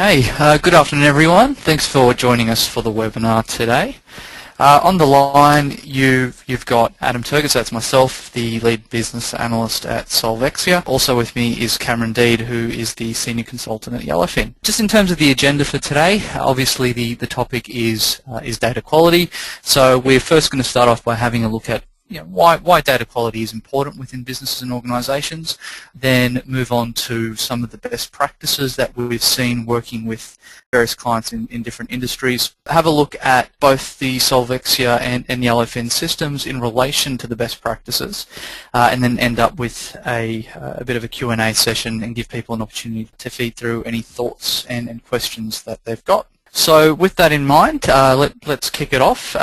Okay, good afternoon everyone. Thanks for joining us for the webinar today. On the line you've got Adam Turgis, that's myself, the lead business analyst at SolveXia. Also with me is Cameron Deed, who is the senior consultant at Yellowfin. Just in terms of the agenda for today, obviously the topic is data quality. So we're first going to start off by having a look at why data quality is important within businesses and organisations, then move on to some of the best practices that we've seen working with various clients in different industries, have a look at both the SolveXia and Yellowfin systems in relation to the best practices, and then end up with a bit of a Q&A session and give people an opportunity to feed through any thoughts and questions that they've got. So with that in mind, let's kick it off.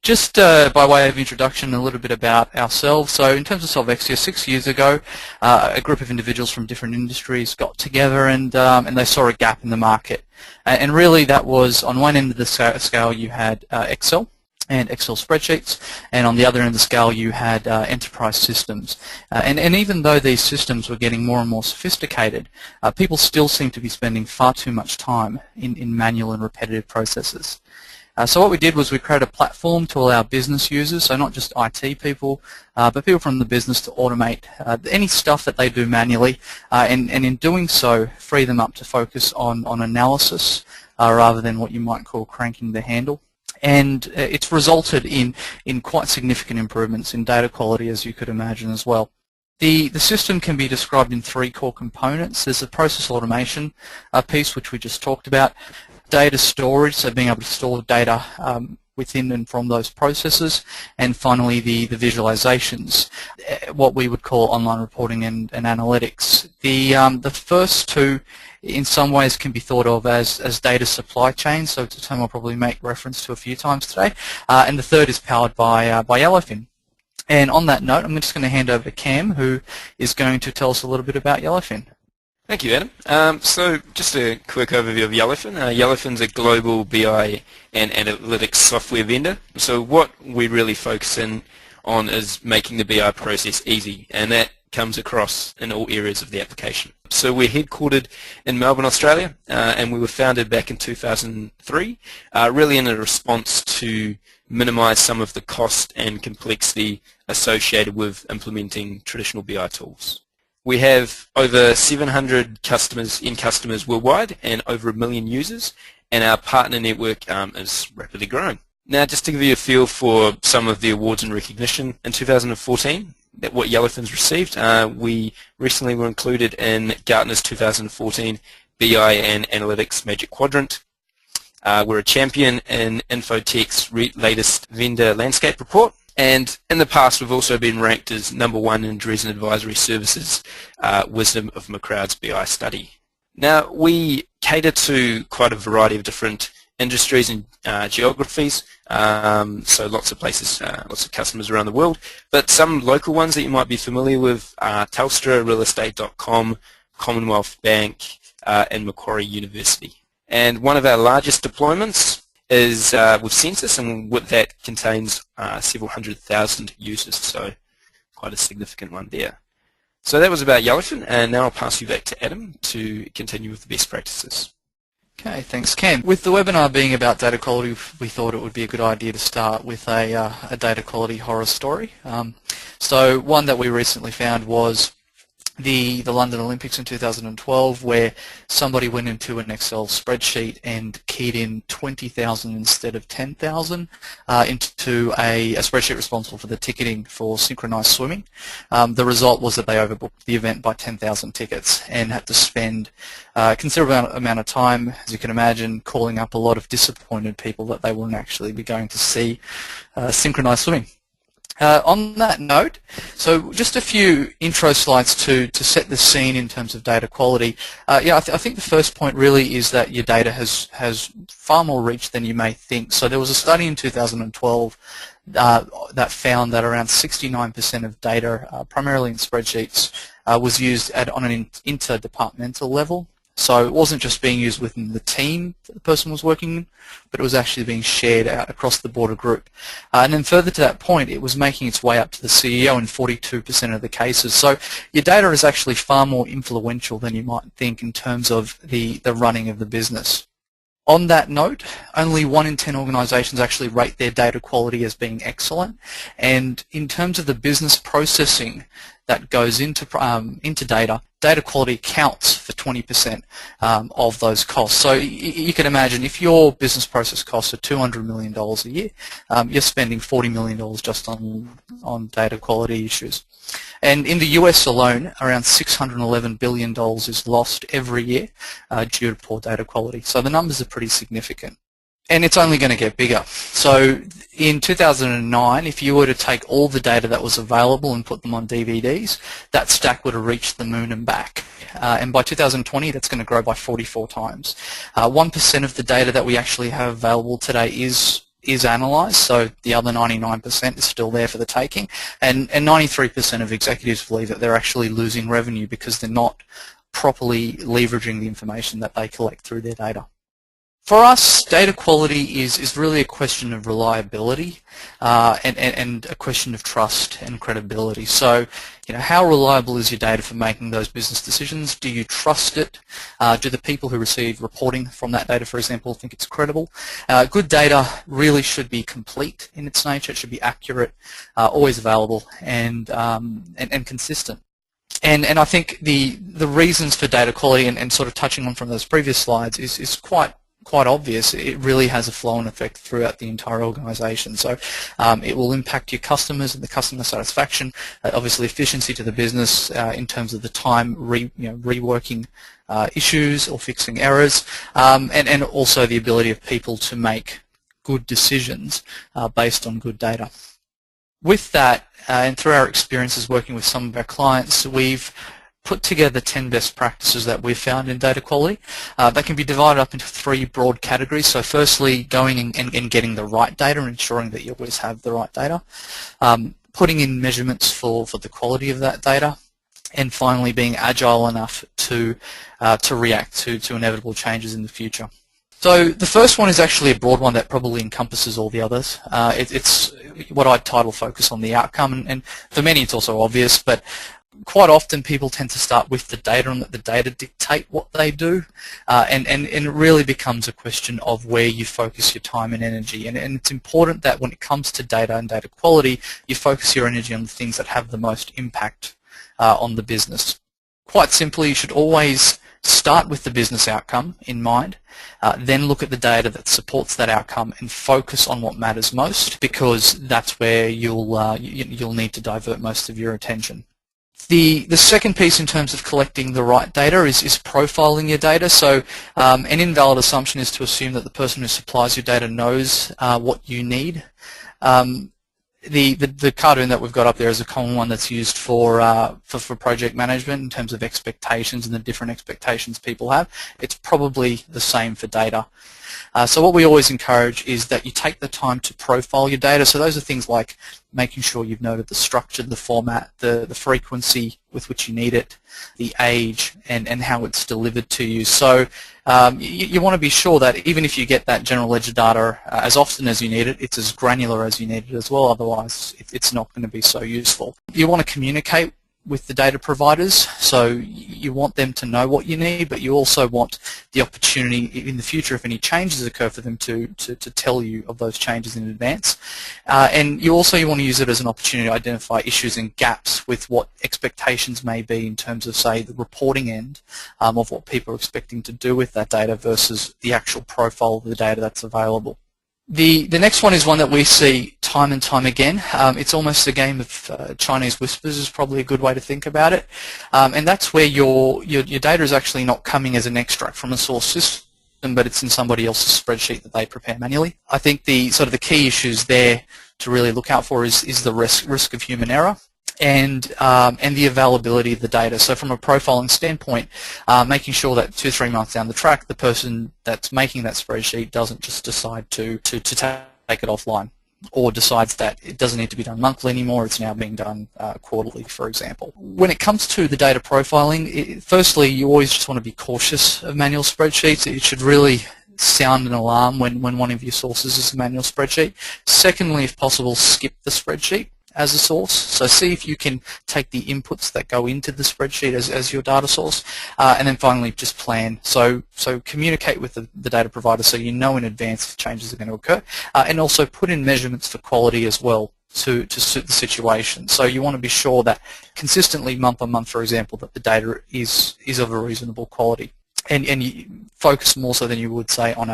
Just by way of introduction, a little bit about ourselves. So in terms of SolveXia, 6 years ago, a group of individuals from different industries got together and they saw a gap in the market. And really that was, on one end of the scale you had Excel and Excel spreadsheets, and on the other end of the scale you had enterprise systems. And even though these systems were getting more and more sophisticated, people still seem to be spending far too much time in manual and repetitive processes. So what we did was we created a platform to allow business users, so not just IT people, but people from the business, to automate any stuff that they do manually, and in doing so, free them up to focus on analysis rather than what you might call cranking the handle. And it's resulted in quite significant improvements in data quality, as you could imagine as well. The system can be described in 3 core components. There's the process automation piece, which we just talked about. Data storage, so being able to store data within and from those processes, and finally the visualizations, what we would call online reporting and analytics. The first two in some ways can be thought of as data supply chain, so it's a term I'll probably make reference to a few times today, and the third is powered by Yellowfin. And on that note, I'm just going to hand over to Cam, who is going to tell us a little bit about Yellowfin. Thank you, Adam. So just a quick overview of Yellowfin. Yellowfin's a global BI and analytics software vendor. So what we really focus in on is making the BI process easy, and that comes across in all areas of the application. So we're headquartered in Melbourne, Australia, and we were founded back in 2003, really in a response to minimise some of the cost and complexity associated with implementing traditional BI tools. We have over 700 customers worldwide and over 1 million users, and our partner network is rapidly growing. Now, just to give you a feel for some of the awards and recognition, in 2014, what Yellowfin's received, we recently were included in Gartner's 2014 BI and Analytics Magic Quadrant. We're a champion in Infotech's latest vendor landscape report. And in the past, we've also been ranked as #1 in Dresden Advisory Services Wisdom of McCrowd's BI study. Now, we cater to quite a variety of different industries and geographies, so lots of places, lots of customers around the world. But some local ones that you might be familiar with are Telstra, realestate.com, Commonwealth Bank, and Macquarie University. And one of our largest deployments is with Census, and what that contains several 100,000 users, so quite a significant one there. So that was about Yellowfin, and now I'll pass you back to Adam to continue with the best practices. Okay, thanks Cam. With the webinar being about data quality, we thought it would be a good idea to start with a data quality horror story. So one that we recently found was the London Olympics in 2012, where somebody went into an Excel spreadsheet and keyed in 20,000 instead of 10,000 into a spreadsheet responsible for the ticketing for synchronized swimming. The result was that they overbooked the event by 10,000 tickets and had to spend a considerable amount of time, as you can imagine, calling up a lot of disappointed people that they wouldn't actually be going to see synchronized swimming. On that note, so just a few intro slides to set the scene in terms of data quality. I think the first point really is that your data has far more reach than you may think. So there was a study in 2012 that found that around 69% of data, primarily in spreadsheets, was used on an interdepartmental level. So it wasn't just being used within the team that the person was working in, but it was actually being shared out across the broader group. And then further to that point, it was making its way up to the CEO in 42% of the cases. So your data is actually far more influential than you might think in terms of the running of the business. On that note, only 1 in 10 organisations actually rate their data quality as being excellent. And in terms of the business processing that goes into data, data quality counts for 20% of those costs. So you can imagine if your business process costs are $200 million a year, you're spending $40 million just on data quality issues. And in the US alone, around $611 billion is lost every year due to poor data quality. So the numbers are pretty significant. And it's only going to get bigger. So in 2009, if you were to take all the data that was available and put them on DVDs, that stack would have reached the moon and back. And by 2020, that's going to grow by 44 times. 1% of the data that we actually have available today is analysed, so the other 99% is still there for the taking, and 93% of executives believe that they're actually losing revenue because they're not properly leveraging the information that they collect through their data. For us, data quality is really a question of reliability and a question of trust and credibility. So, how reliable is your data for making those business decisions? Do you trust it? Do the people who receive reporting from that data, for example, think it's credible? Good data really should be complete in its nature. It should be accurate, always available, and consistent. And I think the reasons for data quality, and sort of touching on from those previous slides, is quite obvious. It really has a flow-on effect throughout the entire organisation. So it will impact your customers and the customer satisfaction, obviously efficiency to the business in terms of the time reworking issues or fixing errors, and also the ability of people to make good decisions based on good data. With that, and through our experiences working with some of our clients, we've put together 10 best practices that we've found in data quality. They can be divided up into 3 broad categories. So firstly, going and getting the right data and ensuring that you always have the right data. Putting in measurements for the quality of that data. And finally, being agile enough to react to inevitable changes in the future. So the first one is actually a broad one that probably encompasses all the others. It's what I'd title focus on the outcome, and for many it's also obvious, but quite often people tend to start with the data and let the data dictate what they do, and it really becomes a question of where you focus your time and energy. And it's important that when it comes to data and data quality, you focus your energy on the things that have the most impact on the business. Quite simply, you should always start with the business outcome in mind, then look at the data that supports that outcome and focus on what matters most, because that's where you'll need to divert most of your attention. The second piece in terms of collecting the right data is profiling your data. So an invalid assumption is to assume that the person who supplies your data knows what you need. The cartoon that we've got up there is a common one that's used for project management in terms of expectations and the different expectations people have. It's probably the same for data. So what we always encourage is that you take the time to profile your data. So those are things like making sure you've noted the structure, the format, the frequency with which you need it, the age, and how it's delivered to you. So you want to be sure that even if you get that general ledger data as often as you need it, it's as granular as you need it as well, otherwise it's not going to be so useful. You want to communicate with the data providers, so you want them to know what you need, but you also want the opportunity in the future, if any changes occur, for them to tell you of those changes in advance. And you want to use it as an opportunity to identify issues and gaps with what expectations may be in terms of, say, the reporting end of what people are expecting to do with that data versus the actual profile of the data that's available. The next one is one that we see time and time again. It's almost a game of Chinese whispers is probably a good way to think about it. And that's where your data is actually not coming as an extract from a source system, but it's in somebody else's spreadsheet that they prepare manually. I think the key issues there to really look out for is the risk of human error and the availability of the data. So from a profiling standpoint, making sure that 2 or 3 months down the track, the person that's making that spreadsheet doesn't just decide to take it offline. or decides that it doesn't need to be done monthly anymore, it's now being done quarterly, for example. When it comes to the data profiling, firstly, you always just want to be cautious of manual spreadsheets. It should really sound an alarm when one of your sources is a manual spreadsheet. Secondly, if possible, skip the spreadsheet as a source. So see if you can take the inputs that go into the spreadsheet as your data source, and then finally just plan. So communicate with the data provider so you know in advance if changes are going to occur, and also put in measurements for quality as well to suit the situation. So you want to be sure that consistently month on month, for example, that the data is of a reasonable quality, and you focus more so than you would say on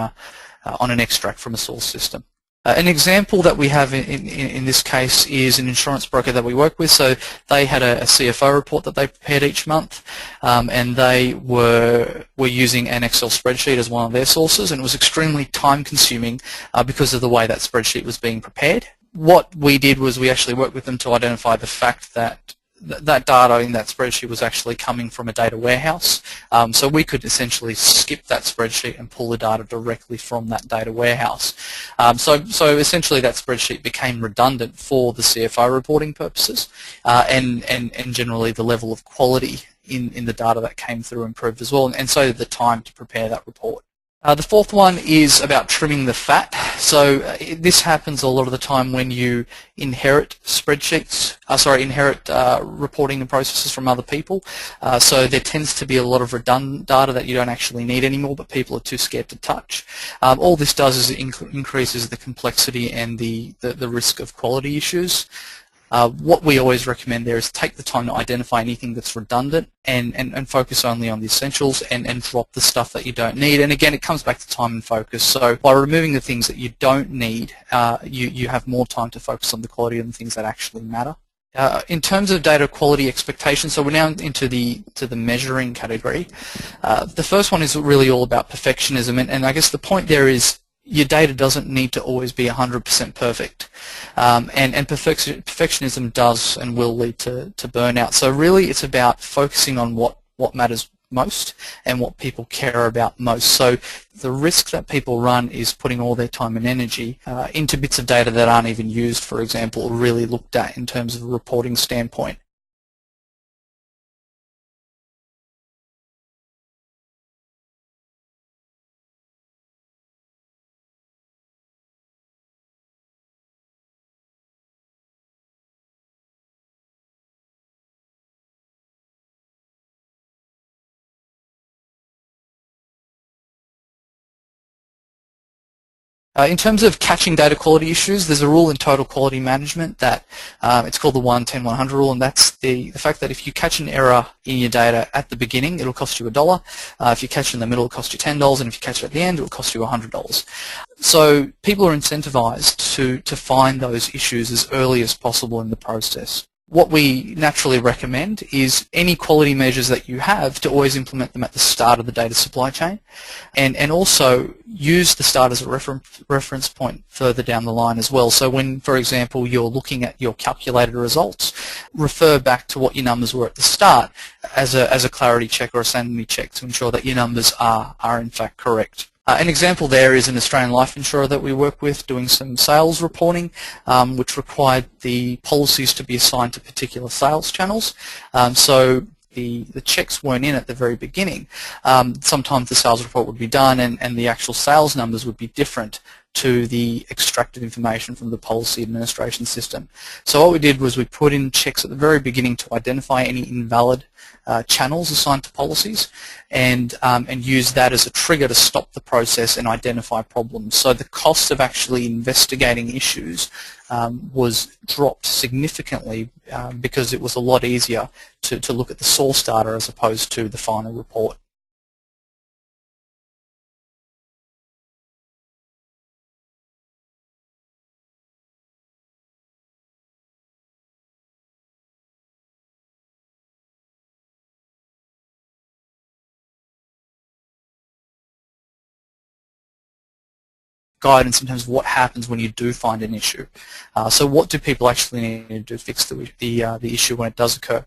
an extract from a source system. An example that we have in this case is an insurance broker that we work with. So they had a CFO report that they prepared each month, and they were using an Excel spreadsheet as one of their sources, and it was extremely time-consuming because of the way that spreadsheet was being prepared. What we did was we actually worked with them to identify the fact that that data in that spreadsheet was actually coming from a data warehouse. So we could essentially skip that spreadsheet and pull the data directly from that data warehouse. So essentially that spreadsheet became redundant for the CFO reporting purposes, and generally the level of quality in the data that came through improved as well, and so the time to prepare that report. The fourth one is about trimming the fat. So this happens a lot of the time when you inherit spreadsheets, reporting and processes from other people. So there tends to be a lot of redundant data that you don't actually need anymore, but people are too scared to touch. All this does is it increases the complexity and the risk of quality issues. What we always recommend there is take the time to identify anything that's redundant and focus only on the essentials and drop the stuff that you don't need. And again, it comes back to time and focus. So by removing the things that you don't need, you have more time to focus on the quality of the things that actually matter. In terms of data quality expectations, so we're now into the measuring category. The first one is really all about perfectionism, and I guess the point there is your data doesn't need to always be 100% perfect, and perfectionism does and will lead to burnout. So really it's about focusing on what matters most and what people care about most. So the risk that people run is putting all their time and energy into bits of data that aren't even used, for example, or really looked at in terms of a reporting standpoint. In terms of catching data quality issues, there's a rule in total quality management that it's called the 1-10-100 rule, and that's the fact that if you catch an error in your data at the beginning, it'll cost you $1. If you catch it in the middle, it'll cost you $10, and if you catch it at the end, it'll cost you $100. So people are incentivized to find those issues as early as possible in the process. What we naturally recommend is any quality measures that you have to always implement them at the start of the data supply chain, and also use the start as a reference point further down the line as well. So when, for example, you're looking at your calculated results, refer back to what your numbers were at the start as a clarity check or a sanity check to ensure that your numbers are in fact correct. An example there is an Australian life insurer that we work with doing some sales reporting, which required the policies to be assigned to particular sales channels. So the checks weren't in at the very beginning. Sometimes the sales report would be done and the actual sales numbers would be different to the extracted information from the policy administration system. So what we did was we put in checks at the very beginning to identify any invalid channels assigned to policies, and use that as a trigger to stop the process and identify problems. So the cost of actually investigating issues was dropped significantly because it was a lot easier to look at the source data as opposed to the final report. Guidance in terms of what happens when you do find an issue. So what do people actually need to do to fix the issue when it does occur?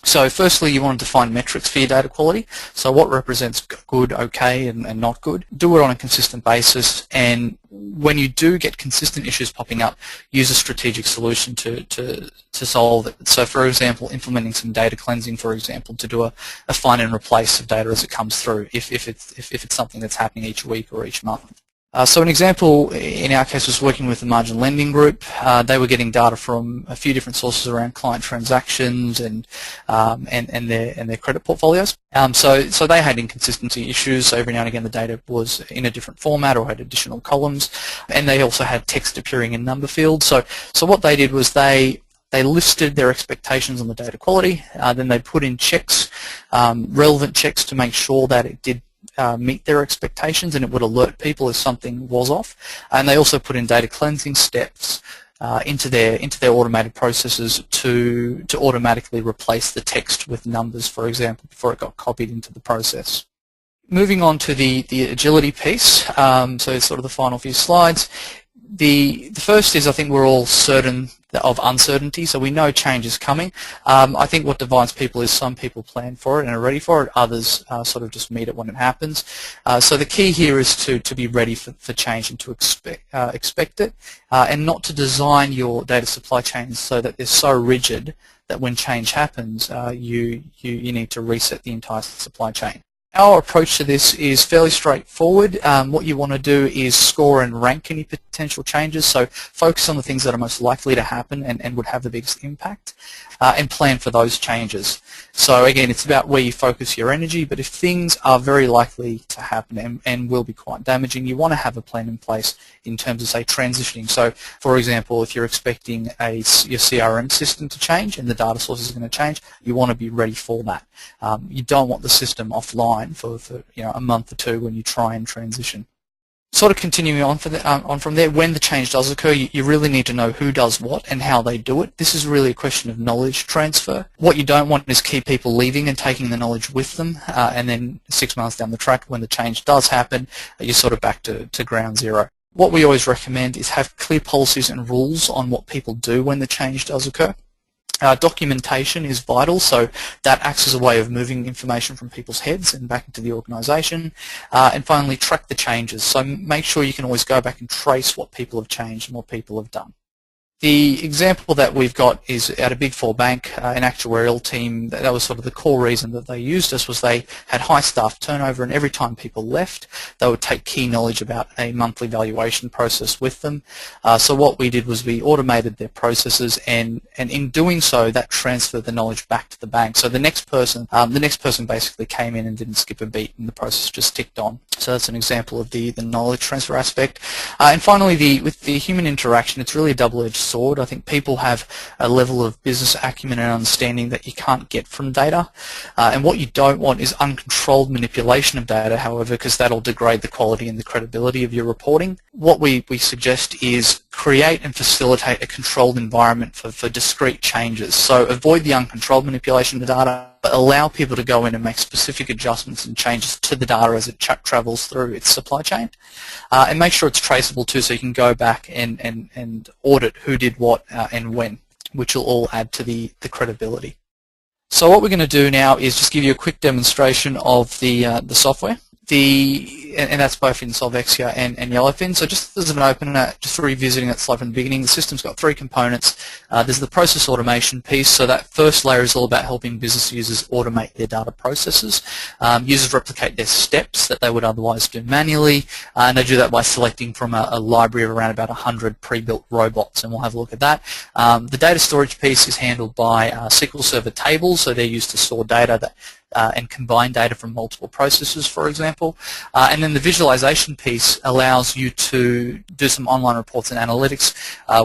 So firstly, you want to define metrics for your data quality. So what represents good, okay, and not good. Do it on a consistent basis, and when you do get consistent issues popping up, use a strategic solution to solve it. So for example, implementing some data cleansing, for example, to do a find and replace of data as it comes through, if it's something that's happening each week or each month. So an example in our case was working with the margin lending group. They were getting data from a few different sources around client transactions and their credit portfolios. So they had inconsistency issues. So every now and again the data was in a different format or had additional columns, and they also had text appearing in number fields. So what they did was they listed their expectations on the data quality. Then they put in checks, relevant checks, to make sure that it did meet their expectations, and it would alert people if something was off. And they also put in data cleansing steps into their automated processes to automatically replace the text with numbers, for example, before it got copied into the process. Moving on to the agility piece, so it's sort of the final few slides. The first is, I think we're all certain of uncertainty, so we know change is coming. I think what divides people is some people plan for it and are ready for it, others sort of just meet it when it happens. So the key here is to be ready for change and to expect it, and not to design your data supply chains so that they're so rigid that when change happens, you need to reset the entire supply chain. Our approach to this is fairly straightforward. What you want to do is score and rank any potential changes, so focus on the things that are most likely to happen and would have the biggest impact, and plan for those changes. So again, it's about where you focus your energy, but if things are very likely to happen and will be quite damaging, you want to have a plan in place in terms of, say, transitioning. So for example, if you're expecting your CRM system to change and the data source is going to change, you want to be ready for that. You don't want the system offline for a month or two when you try and transition. Sort of continuing on from there, when the change does occur, you really need to know who does what and how they do it. This is really a question of knowledge transfer. What you don't want is keep people leaving and taking the knowledge with them, and then 6 months down the track, when the change does happen, you're sort of back to ground zero. What we always recommend is have clear policies and rules on what people do when the change does occur. Documentation is vital, so that acts as a way of moving information from people's heads and back into the organisation. And finally, track the changes, so make sure you can always go back and trace what people have changed and what people have done. The example that we've got is at a Big Four bank, an actuarial team. That was sort of the core reason that they used us, was they had high staff turnover, and every time people left, they would take key knowledge about a monthly valuation process with them. So what we did was we automated their processes, and in doing so, that transferred the knowledge back to the bank. So the next person basically came in and didn't skip a beat, and the process just ticked on. So that's an example of the knowledge transfer aspect. And finally, with the human interaction, it's really a double-edged sword. I think people have a level of business acumen and understanding that you can't get from data, and what you don't want is uncontrolled manipulation of data, however, because that'll degrade the quality and the credibility of your reporting. What we suggest is create and facilitate a controlled environment for discrete changes. So avoid the uncontrolled manipulation of the data, but allow people to go in and make specific adjustments and changes to the data as it travels through its supply chain, and make sure it's traceable too, so you can go back and audit who did what and when, which will all add to the credibility. So what we're going to do now is just give you a quick demonstration of the software. And that's both in SolveXia and Yellowfin. So just as an opener, just revisiting that slide from the beginning, the system's got three components. There's the process automation piece. So that first layer is all about helping business users automate their data processes. Users replicate their steps that they would otherwise do manually, and they do that by selecting from a library of around about 100 pre-built robots, and we'll have a look at that. The data storage piece is handled by SQL Server tables, so they're used to store data and combine data from multiple processes, for example. And then the visualization piece allows you to do some online reports and analytics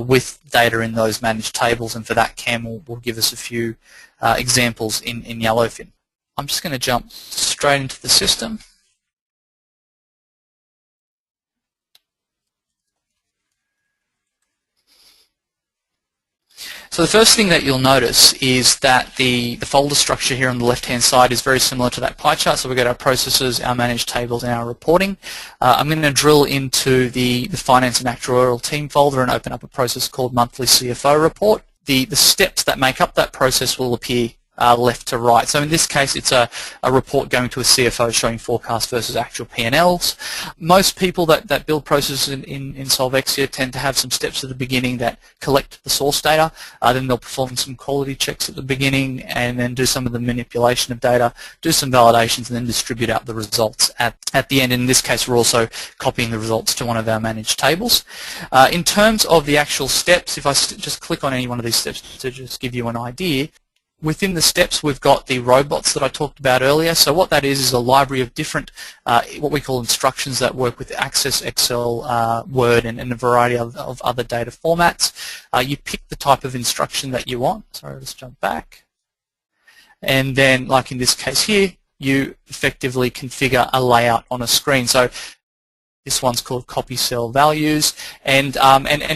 with data in those managed tables, and for that Cam will give us a few examples in Yellowfin. I'm just going to jump straight into the system. So the first thing that you'll notice is that the folder structure here on the left-hand side is very similar to that pie chart. So we've got our processes, our managed tables, and our reporting. I'm going to drill into the finance and actuarial team folder and open up a process called monthly CFO report. The steps that make up that process will appear left to right. So in this case, it's a report going to a CFO showing forecast versus actual P&Ls. Most people that build processes in SolveXia tend to have some steps at the beginning that collect the source data. Then they'll perform some quality checks at the beginning and then do some of the manipulation of data, do some validations, and then distribute out the results at the end. In this case, we're also copying the results to one of our managed tables. In terms of the actual steps, if I just click on any one of these steps to just give you an idea, within the steps, we've got the robots that I talked about earlier. So what that is a library of different, what we call instructions that work with Access, Excel, Word, and a variety of other data formats. You pick the type of instruction that you want. Sorry, let's jump back. And then, like in this case here, you effectively configure a layout on a screen. So this one's called copy cell values, and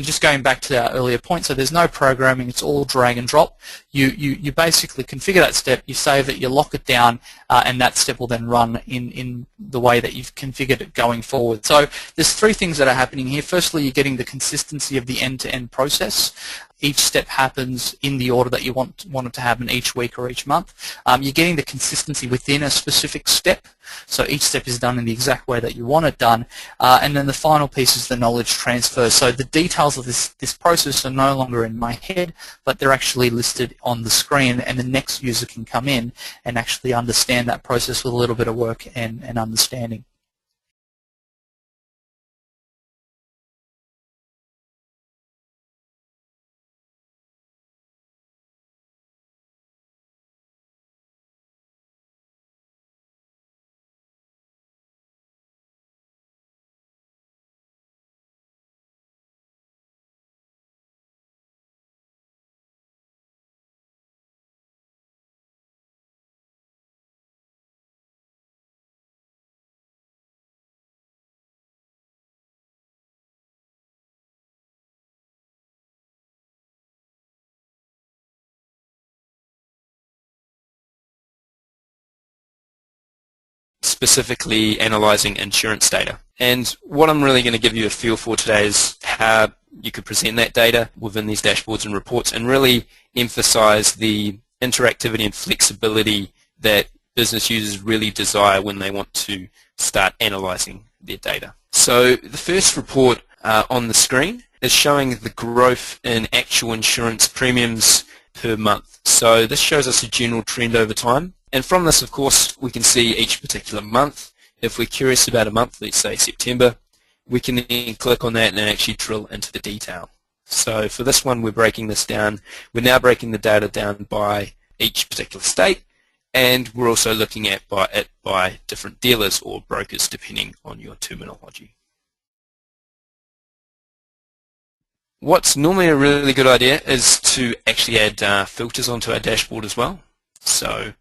just going back to our earlier point, so there's no programming, it's all drag and drop. You basically configure that step, you save it, you lock it down, and that step will then run in the way that you've configured it going forward. So there's three things that are happening here. Firstly, you're getting the consistency of the end-to-end process. Each step happens in the order that you want it to happen each week or each month. You're getting the consistency within a specific step, so each step is done in the exact way that you want it done. And then the final piece is the knowledge transfer. So the details of this process are no longer in my head, but they're actually listed on the screen, and the next user can come in and actually understand that process with a little bit of work and understanding. Specifically analyzing insurance data. And what I'm really going to give you a feel for today is how you could present that data within these dashboards and reports and really emphasize the interactivity and flexibility that business users really desire when they want to start analyzing their data. So the first report on the screen is showing the growth in actual insurance premiums per month. So this shows us a general trend over time. And from this, of course, we can see each particular month. If we're curious about a month, let's say September, we can then click on that and then actually drill into the detail. So for this one, we're breaking this down. We're now breaking the data down by each particular state, and we're also looking at it by different dealers or brokers, depending on your terminology. What's normally a really good idea is to actually add filters onto our dashboard as well. So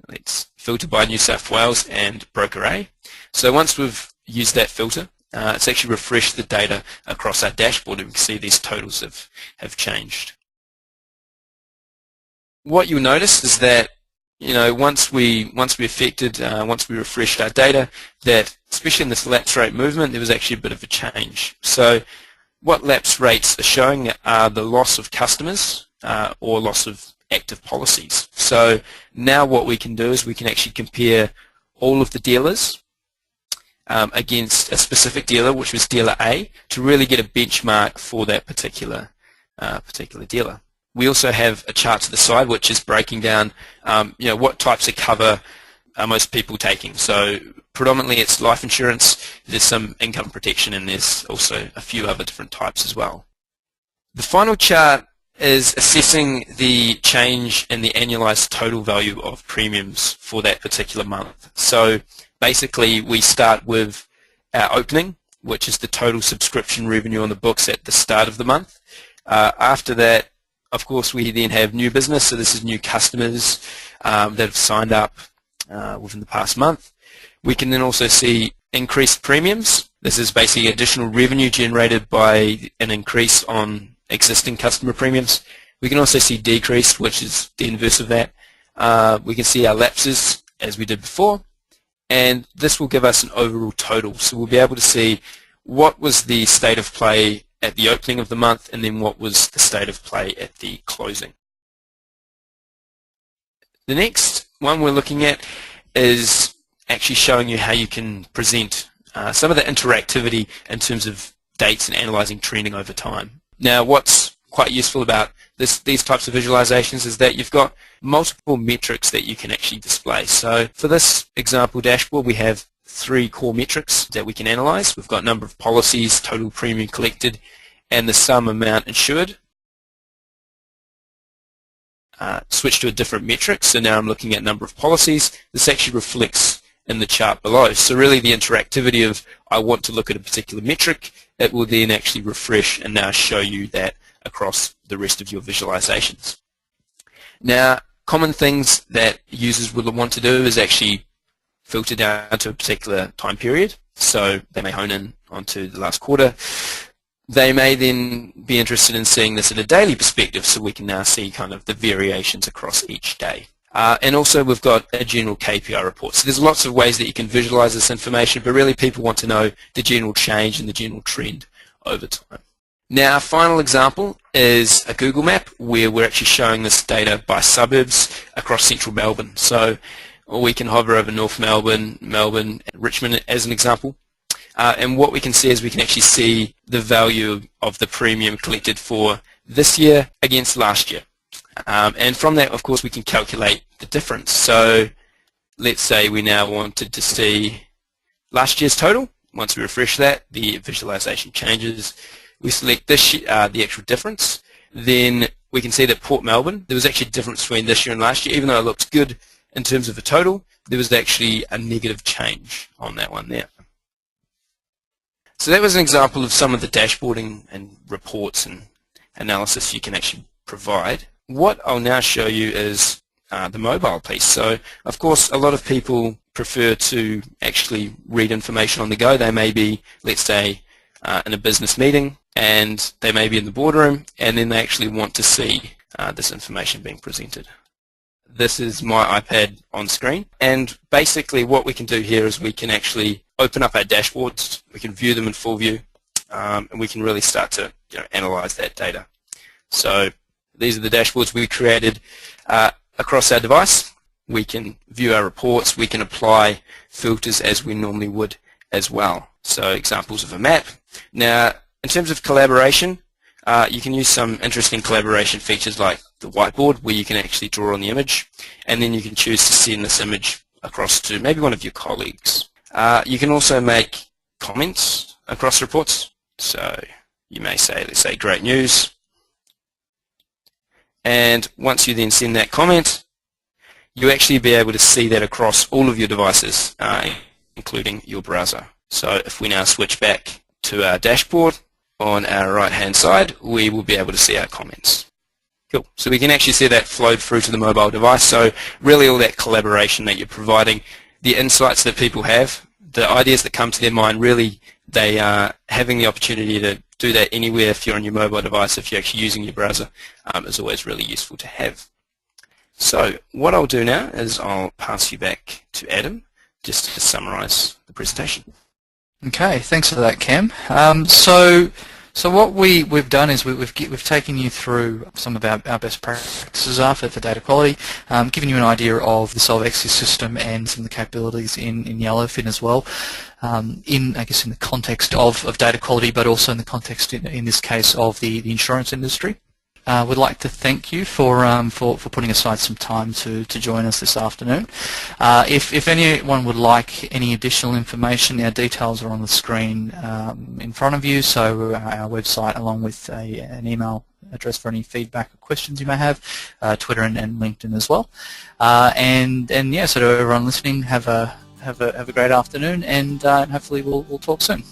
let's filter by New South Wales and broker A. So once we've used that filter, it's actually refreshed the data across our dashboard, and we can see these totals have changed. What you'll notice is that once we refreshed our data, that especially in this lapse rate movement, there was actually a bit of a change. So what lapse rates are showing are the loss of customers or loss of active policies. So now what we can do is we can actually compare all of the dealers against a specific dealer, which was dealer A, to really get a benchmark for that particular dealer. We also have a chart to the side which is breaking down what types of cover are most people taking. So predominantly it's life insurance, there's some income protection, and there's also a few other different types as well. The final chart is assessing the change in the annualized total value of premiums for that particular month. So basically we start with our opening, which is the total subscription revenue on the books at the start of the month. After that, of course, we then have new business, so this is new customers that have signed up within the past month. We can then also see increased premiums. This is basically additional revenue generated by an increase on existing customer premiums. We can also see decreased, which is the inverse of that. We can see our lapses, as we did before, and this will give us an overall total. So we'll be able to see what was the state of play at the opening of the month, and then what was the state of play at the closing. The next one we're looking at is actually showing you how you can present some of the interactivity in terms of dates and analyzing trending over time. Now, what's quite useful about these types of visualizations is that you've got multiple metrics that you can actually display. So for this example dashboard, we have 3 core metrics that we can analyze. We've got number of policies, total premium collected, and the sum amount insured. Switch to a different metric, so now I'm looking at number of policies. This actually reflects in the chart below. So really the interactivity of I want to look at a particular metric, it will then actually refresh and now show you that across the rest of your visualizations. Now, common things that users will want to do is actually filter down to a particular time period. So they may hone in onto the last quarter. They may then be interested in seeing this at a daily perspective, so we can now see kind of the variations across each day. And also we've got a general KPI report. So there's lots of ways that you can visualize this information, but really people want to know the general change and the general trend over time. Now, our final example is a Google map where we're actually showing this data by suburbs across central Melbourne. So we can hover over North Melbourne, Melbourne, and Richmond as an example. And what we can see is we can actually see the value of the premium collected for this year against last year. And from that, of course, we can calculate the difference. So let's say we now wanted to see last year's total. Once we refresh that, the visualization changes. We select this the actual difference. Then we can see that Port Melbourne, there was actually a difference between this year and last year. Even though it looked good in terms of the total, there was actually a negative change on that one there. So that was an example of some of the dashboarding and reports and analysis you can actually provide. What I'll now show you is the mobile piece. So, of course, a lot of people prefer to actually read information on the go. They may be, let's say, in a business meeting, and they may be in the boardroom, and then they actually want to see this information being presented. This is my iPad on screen, and basically what we can do here is we can actually open up our dashboards, we can view them in full view, and we can really start to analyze that data. So these are the dashboards we created across our device. We can view our reports, we can apply filters as we normally would as well. So examples of a map. Now, in terms of collaboration, you can use some interesting collaboration features like the whiteboard, where you can actually draw on the image, and then you can choose to send this image across to maybe one of your colleagues. You can also make comments across reports. So you may say, let's say, great news. And once you then send that comment, you actually be able to see that across all of your devices, including your browser. So if we now switch back to our dashboard, on our right hand side, we will be able to see our comments. Cool. So we can actually see that flowed through to the mobile device. So really all that collaboration that you're providing, the insights that people have, the ideas that come to their mind, really they are having the opportunity to do that anywhere if you're on your mobile device, if you're actually using your browser, is always really useful to have. So what I'll do now is I'll pass you back to Adam just to summarize the presentation. Okay, thanks for that, Cam. So what we've done is we've taken you through some of our best practices for data quality, given you an idea of the SolveXia system and some of the capabilities in Yellowfin as well, I guess in the context of data quality, but also in the context in this case of the insurance industry. We'd like to thank you for putting aside some time to join us this afternoon. If anyone would like any additional information, our details are on the screen in front of you, so our website along with an email address for any feedback or questions you may have, Twitter and LinkedIn as well. And yeah, so to everyone listening, have a great afternoon, and hopefully we'll talk soon.